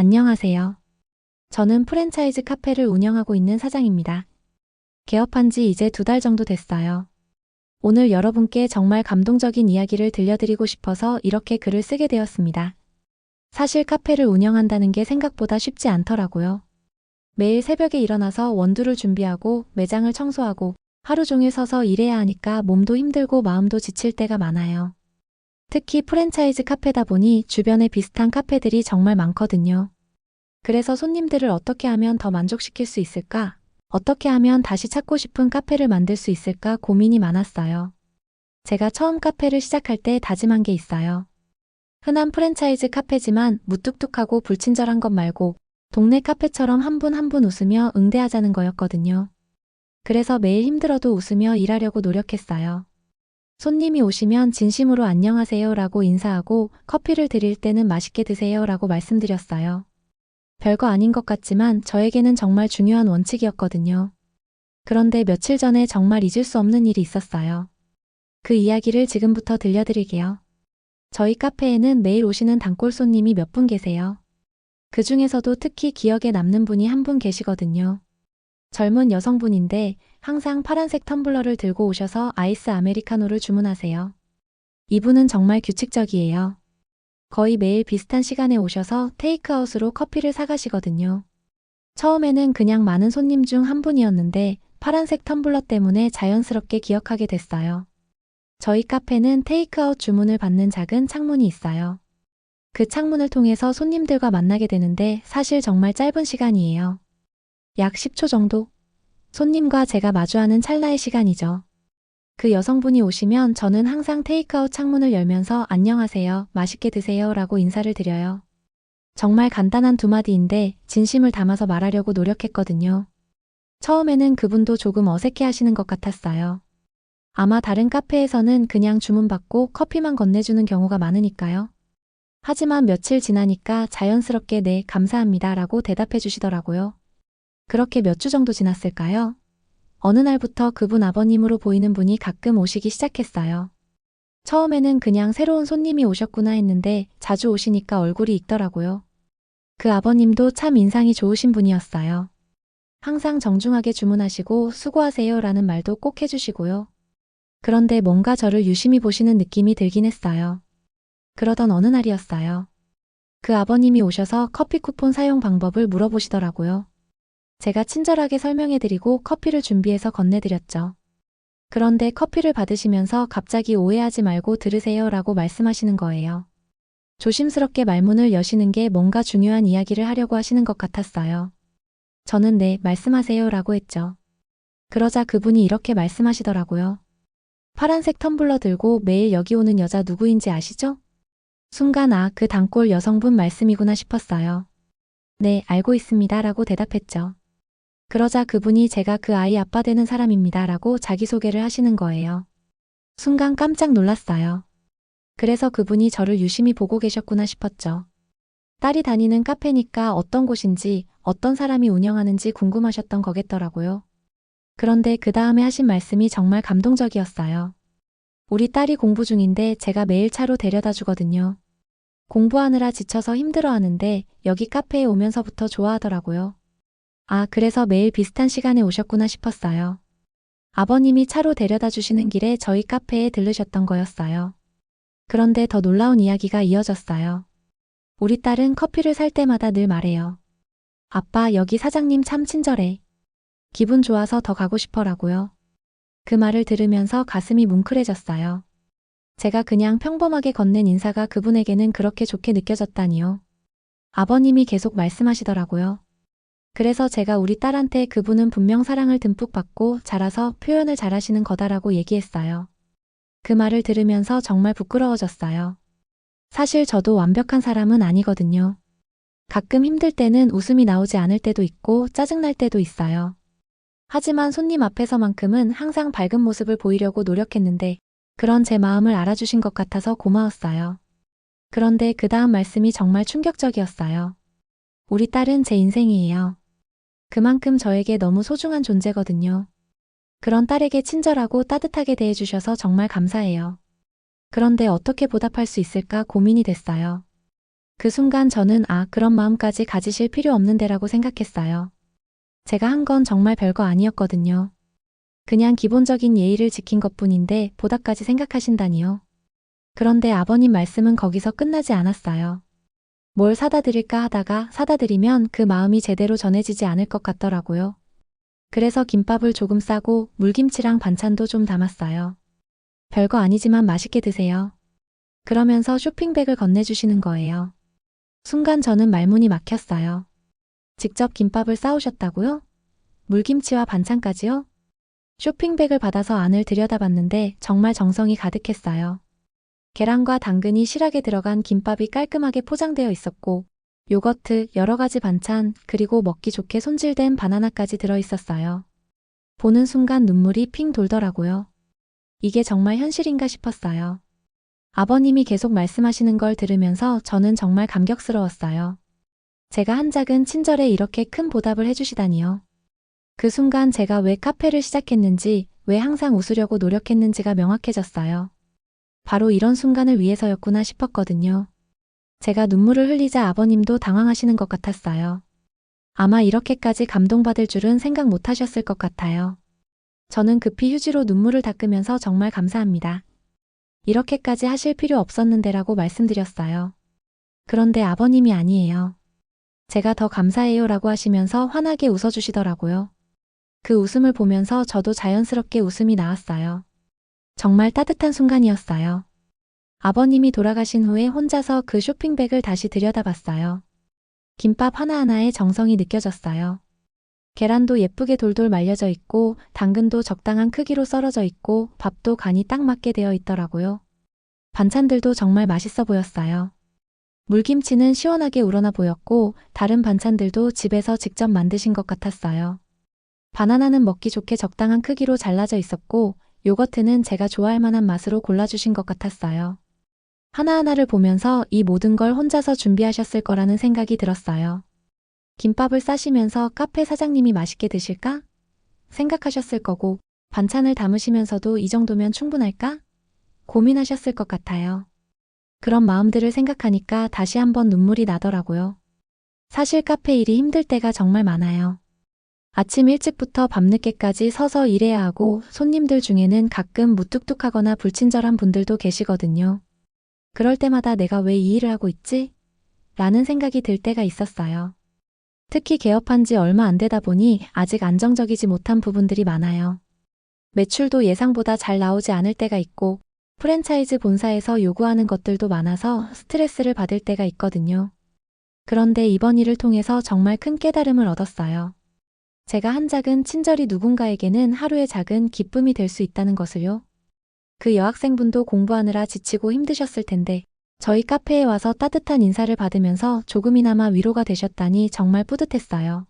안녕하세요. 저는 프랜차이즈 카페를 운영하고 있는 사장입니다. 개업한 지 이제 2달 정도 됐어요. 오늘 여러분께 정말 감동적인 이야기를 들려드리고 싶어서 이렇게 글을 쓰게 되었습니다. 사실 카페를 운영한다는 게 생각보다 쉽지 않더라고요. 매일 새벽에 일어나서 원두를 준비하고 매장을 청소하고 하루 종일 서서 일해야 하니까 몸도 힘들고 마음도 지칠 때가 많아요. 특히 프랜차이즈 카페다 보니 주변에 비슷한 카페들이 정말 많거든요. 그래서 손님들을 어떻게 하면 더 만족시킬 수 있을까? 어떻게 하면 다시 찾고 싶은 카페를 만들 수 있을까 고민이 많았어요. 제가 처음 카페를 시작할 때 다짐한 게 있어요. 흔한 프랜차이즈 카페지만 무뚝뚝하고 불친절한 것 말고 동네 카페처럼 한 분 한 분 웃으며 응대하자는 거였거든요. 그래서 매일 힘들어도 웃으며 일하려고 노력했어요. 손님이 오시면 진심으로 안녕하세요 라고 인사하고 커피를 드릴 때는 맛있게 드세요 라고 말씀드렸어요. 별거 아닌 것 같지만 저에게는 정말 중요한 원칙이었거든요. 그런데 며칠 전에 정말 잊을 수 없는 일이 있었어요. 그 이야기를 지금부터 들려드릴게요. 저희 카페에는 매일 오시는 단골 손님이 몇 분 계세요. 그 중에서도 특히 기억에 남는 분이 한 분 계시거든요. 젊은 여성분인데 항상 파란색 텀블러를 들고 오셔서 아이스 아메리카노를 주문하세요. 이분은 정말 규칙적이에요. 거의 매일 비슷한 시간에 오셔서 테이크아웃으로 커피를 사가시거든요. 처음에는 그냥 많은 손님 중 한 분이었는데 파란색 텀블러 때문에 자연스럽게 기억하게 됐어요. 저희 카페는 테이크아웃 주문을 받는 작은 창문이 있어요. 그 창문을 통해서 손님들과 만나게 되는데 사실 정말 짧은 시간이에요. 약 10초 정도? 손님과 제가 마주하는 찰나의 시간이죠. 그 여성분이 오시면 저는 항상 테이크아웃 창문을 열면서 안녕하세요, 맛있게 드세요 라고 인사를 드려요. 정말 간단한 2마디인데 진심을 담아서 말하려고 노력했거든요. 처음에는 그분도 조금 어색해 하시는 것 같았어요. 아마 다른 카페에서는 그냥 주문받고 커피만 건네주는 경우가 많으니까요. 하지만 며칠 지나니까 자연스럽게 네, 감사합니다 라고 대답해 주시더라고요. 그렇게 몇 주 정도 지났을까요? 어느 날부터 그분 아버님으로 보이는 분이 가끔 오시기 시작했어요. 처음에는 그냥 새로운 손님이 오셨구나 했는데 자주 오시니까 얼굴이 익더라고요. 그 아버님도 참 인상이 좋으신 분이었어요. 항상 정중하게 주문하시고 수고하세요 라는 말도 꼭 해주시고요. 그런데 뭔가 저를 유심히 보시는 느낌이 들긴 했어요. 그러던 어느 날이었어요. 그 아버님이 오셔서 커피 쿠폰 사용 방법을 물어보시더라고요. 제가 친절하게 설명해드리고 커피를 준비해서 건네드렸죠. 그런데 커피를 받으시면서 갑자기 오해하지 말고 들으세요 라고 말씀하시는 거예요. 조심스럽게 말문을 여시는 게 뭔가 중요한 이야기를 하려고 하시는 것 같았어요. 저는 네, 말씀하세요 라고 했죠. 그러자 그분이 이렇게 말씀하시더라고요. 파란색 텀블러 들고 매일 여기 오는 여자 누구인지 아시죠? 순간 그 단골 여성분 말씀이구나 싶었어요. 네, 알고 있습니다 라고 대답했죠. 그러자 그분이 제가 그 아이 아빠 되는 사람입니다 라고 자기소개를 하시는 거예요. 순간 깜짝 놀랐어요. 그래서 그분이 저를 유심히 보고 계셨구나 싶었죠. 딸이 다니는 카페니까 어떤 곳인지 어떤 사람이 운영하는지 궁금하셨던 거겠더라고요. 그런데 그 다음에 하신 말씀이 정말 감동적이었어요. 우리 딸이 공부 중인데 제가 매일 차로 데려다 주거든요. 공부하느라 지쳐서 힘들어하는데 여기 카페에 오면서부터 좋아하더라고요. 그래서 매일 비슷한 시간에 오셨구나 싶었어요. 아버님이 차로 데려다 주시는 길에 저희 카페에 들르셨던 거였어요. 그런데 더 놀라운 이야기가 이어졌어요. 우리 딸은 커피를 살 때마다 늘 말해요. 아빠, 여기 사장님 참 친절해. 기분 좋아서 더 가고 싶어라고요. 그 말을 들으면서 가슴이 뭉클해졌어요. 제가 그냥 평범하게 건넨 인사가 그분에게는 그렇게 좋게 느껴졌다니요. 아버님이 계속 말씀하시더라고요. 그래서 제가 우리 딸한테 그분은 분명 사랑을 듬뿍 받고 자라서 표현을 잘하시는 거다라고 얘기했어요. 그 말을 들으면서 정말 부끄러워졌어요. 사실 저도 완벽한 사람은 아니거든요. 가끔 힘들 때는 웃음이 나오지 않을 때도 있고 짜증날 때도 있어요. 하지만 손님 앞에서만큼은 항상 밝은 모습을 보이려고 노력했는데 그런 제 마음을 알아주신 것 같아서 고마웠어요. 그런데 그 다음 말씀이 정말 충격적이었어요. 우리 딸은 제 인생이에요. 그만큼 저에게 너무 소중한 존재거든요. 그런 딸에게 친절하고 따뜻하게 대해주셔서 정말 감사해요. 그런데 어떻게 보답할 수 있을까 고민이 됐어요. 그 순간 저는 그런 마음까지 가지실 필요 없는데라고 생각했어요. 제가 한 건 정말 별거 아니었거든요. 그냥 기본적인 예의를 지킨 것뿐인데 보답까지 생각하신다니요. 그런데 아버님 말씀은 거기서 끝나지 않았어요. 뭘 사다 드릴까 하다가 사다 드리면 그 마음이 제대로 전해지지 않을 것 같더라고요. 그래서 김밥을 조금 싸고 물김치랑 반찬도 좀 담았어요. 별거 아니지만 맛있게 드세요. 그러면서 쇼핑백을 건네주시는 거예요. 순간 저는 말문이 막혔어요. 직접 김밥을 싸오셨다고요? 물김치와 반찬까지요? 쇼핑백을 받아서 안을 들여다봤는데 정말 정성이 가득했어요. 계란과 당근이 실하게 들어간 김밥이 깔끔하게 포장되어 있었고 요거트, 여러 가지 반찬, 그리고 먹기 좋게 손질된 바나나까지 들어있었어요. 보는 순간 눈물이 핑 돌더라고요. 이게 정말 현실인가 싶었어요. 아버님이 계속 말씀하시는 걸 들으면서 저는 정말 감격스러웠어요. 제가 한 작은 친절에 이렇게 큰 보답을 해주시다니요. 그 순간 제가 왜 카페를 시작했는지, 왜 항상 웃으려고 노력했는지가 명확해졌어요. 바로 이런 순간을 위해서였구나 싶었거든요. 제가 눈물을 흘리자 아버님도 당황하시는 것 같았어요. 아마 이렇게까지 감동받을 줄은 생각 못 하셨을 것 같아요. 저는 급히 휴지로 눈물을 닦으면서 정말 감사합니다. 이렇게까지 하실 필요 없었는데라고 말씀드렸어요. 그런데 아버님이 아니에요. 제가 더 감사해요 라고 하시면서 환하게 웃어주시더라고요. 그 웃음을 보면서 저도 자연스럽게 웃음이 나왔어요. 정말 따뜻한 순간이었어요. 아버님이 돌아가신 후에 혼자서 그 쇼핑백을 다시 들여다봤어요. 김밥 하나하나에 정성이 느껴졌어요. 계란도 예쁘게 돌돌 말려져 있고 당근도 적당한 크기로 썰어져 있고 밥도 간이 딱 맞게 되어 있더라고요. 반찬들도 정말 맛있어 보였어요. 물김치는 시원하게 우러나 보였고 다른 반찬들도 집에서 직접 만드신 것 같았어요. 바나나는 먹기 좋게 적당한 크기로 잘라져 있었고 요거트는 제가 좋아할 만한 맛으로 골라주신 것 같았어요. 하나하나를 보면서 이 모든 걸 혼자서 준비하셨을 거라는 생각이 들었어요. 김밥을 싸시면서 카페 사장님이 맛있게 드실까? 생각하셨을 거고 반찬을 담으시면서도 이 정도면 충분할까? 고민하셨을 것 같아요. 그런 마음들을 생각하니까 다시 한번 눈물이 나더라고요. 사실 카페 일이 힘들 때가 정말 많아요. 아침 일찍부터 밤늦게까지 서서 일해야 하고 손님들 중에는 가끔 무뚝뚝하거나 불친절한 분들도 계시거든요. 그럴 때마다 내가 왜 이 일을 하고 있지? 라는 생각이 들 때가 있었어요. 특히 개업한 지 얼마 안 되다 보니 아직 안정적이지 못한 부분들이 많아요. 매출도 예상보다 잘 나오지 않을 때가 있고 프랜차이즈 본사에서 요구하는 것들도 많아서 스트레스를 받을 때가 있거든요. 그런데 이번 일을 통해서 정말 큰 깨달음을 얻었어요. 제가 한 작은 친절이 누군가에게는 하루의 작은 기쁨이 될 수 있다는 것을요. 그 여학생분도 공부하느라 지치고 힘드셨을 텐데 저희 카페에 와서 따뜻한 인사를 받으면서 조금이나마 위로가 되셨다니 정말 뿌듯했어요.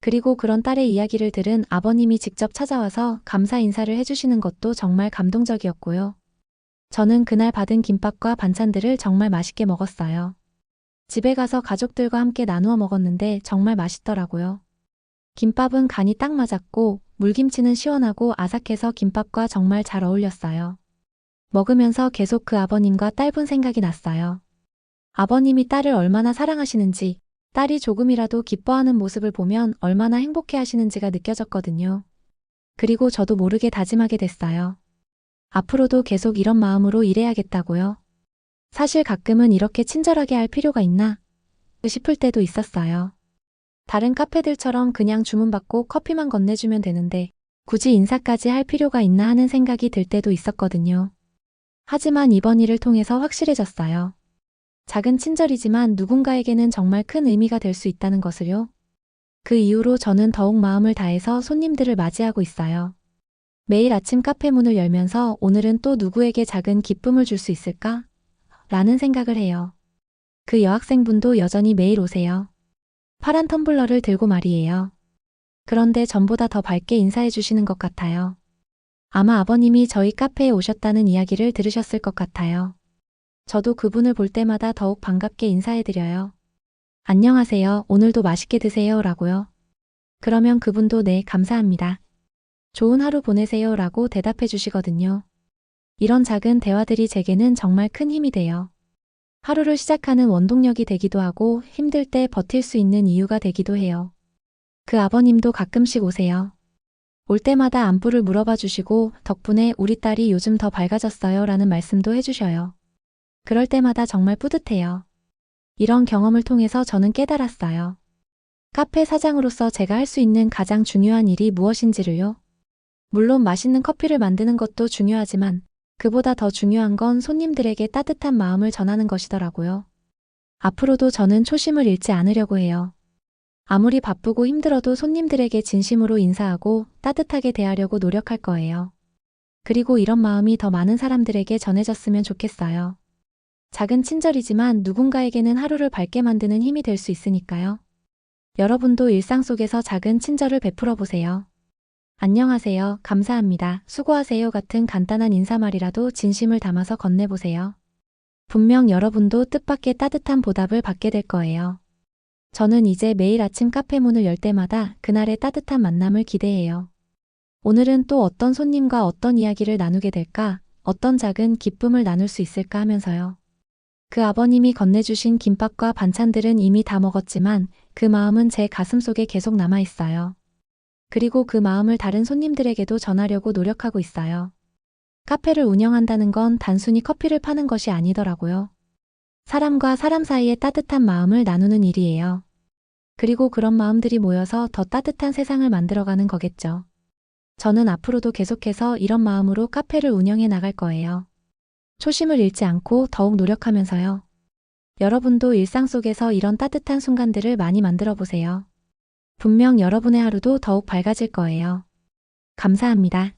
그리고 그런 딸의 이야기를 들은 아버님이 직접 찾아와서 감사 인사를 해주시는 것도 정말 감동적이었고요. 저는 그날 받은 김밥과 반찬들을 정말 맛있게 먹었어요. 집에 가서 가족들과 함께 나누어 먹었는데 정말 맛있더라고요. 김밥은 간이 딱 맞았고 물김치는 시원하고 아삭해서 김밥과 정말 잘 어울렸어요. 먹으면서 계속 그 아버님과 딸분 생각이 났어요. 아버님이 딸을 얼마나 사랑하시는지, 딸이 조금이라도 기뻐하는 모습을 보면 얼마나 행복해 하시는지가 느껴졌거든요. 그리고 저도 모르게 다짐하게 됐어요. 앞으로도 계속 이런 마음으로 일해야겠다고요. 사실 가끔은 이렇게 친절하게 할 필요가 있나 싶을 때도 있었어요. 다른 카페들처럼 그냥 주문받고 커피만 건네주면 되는데 굳이 인사까지 할 필요가 있나 하는 생각이 들 때도 있었거든요. 하지만 이번 일을 통해서 확실해졌어요. 작은 친절이지만 누군가에게는 정말 큰 의미가 될 수 있다는 것을요. 그 이후로 저는 더욱 마음을 다해서 손님들을 맞이하고 있어요. 매일 아침 카페 문을 열면서 오늘은 또 누구에게 작은 기쁨을 줄 수 있을까? 라는 생각을 해요. 그 여학생분도 여전히 매일 오세요. 파란 텀블러를 들고 말이에요. 그런데 전보다 더 밝게 인사해 주시는 것 같아요. 아마 아버님이 저희 카페에 오셨다는 이야기를 들으셨을 것 같아요. 저도 그분을 볼 때마다 더욱 반갑게 인사해드려요. 안녕하세요. 오늘도 맛있게 드세요. 라고요. 그러면 그분도 네, 감사합니다. 좋은 하루 보내세요. 라고 대답해 주시거든요. 이런 작은 대화들이 제게는 정말 큰 힘이 돼요. 하루를 시작하는 원동력이 되기도 하고 힘들 때 버틸 수 있는 이유가 되기도 해요. 그 아버님도 가끔씩 오세요. 올 때마다 안부를 물어봐 주시고 덕분에 우리 딸이 요즘 더 밝아졌어요 라는 말씀도 해주셔요. 그럴 때마다 정말 뿌듯해요. 이런 경험을 통해서 저는 깨달았어요. 카페 사장으로서 제가 할 수 있는 가장 중요한 일이 무엇인지를요. 물론 맛있는 커피를 만드는 것도 중요하지만 그보다 더 중요한 건 손님들에게 따뜻한 마음을 전하는 것이더라고요. 앞으로도 저는 초심을 잃지 않으려고 해요. 아무리 바쁘고 힘들어도 손님들에게 진심으로 인사하고 따뜻하게 대하려고 노력할 거예요. 그리고 이런 마음이 더 많은 사람들에게 전해졌으면 좋겠어요. 작은 친절이지만 누군가에게는 하루를 밝게 만드는 힘이 될 수 있으니까요. 여러분도 일상 속에서 작은 친절을 베풀어 보세요. 안녕하세요, 감사합니다, 수고하세요 같은 간단한 인사말이라도 진심을 담아서 건네보세요. 분명 여러분도 뜻밖의 따뜻한 보답을 받게 될 거예요. 저는 이제 매일 아침 카페 문을 열 때마다 그날의 따뜻한 만남을 기대해요. 오늘은 또 어떤 손님과 어떤 이야기를 나누게 될까, 어떤 작은 기쁨을 나눌 수 있을까 하면서요. 그 아버님이 건네주신 김밥과 반찬들은 이미 다 먹었지만 그 마음은 제 가슴속에 계속 남아있어요. 그리고 그 마음을 다른 손님들에게도 전하려고 노력하고 있어요. 카페를 운영한다는 건 단순히 커피를 파는 것이 아니더라고요. 사람과 사람 사이의 따뜻한 마음을 나누는 일이에요. 그리고 그런 마음들이 모여서 더 따뜻한 세상을 만들어가는 거겠죠. 저는 앞으로도 계속해서 이런 마음으로 카페를 운영해 나갈 거예요. 초심을 잃지 않고 더욱 노력하면서요. 여러분도 일상 속에서 이런 따뜻한 순간들을 많이 만들어 보세요. 분명 여러분의 하루도 더욱 밝아질 거예요. 감사합니다.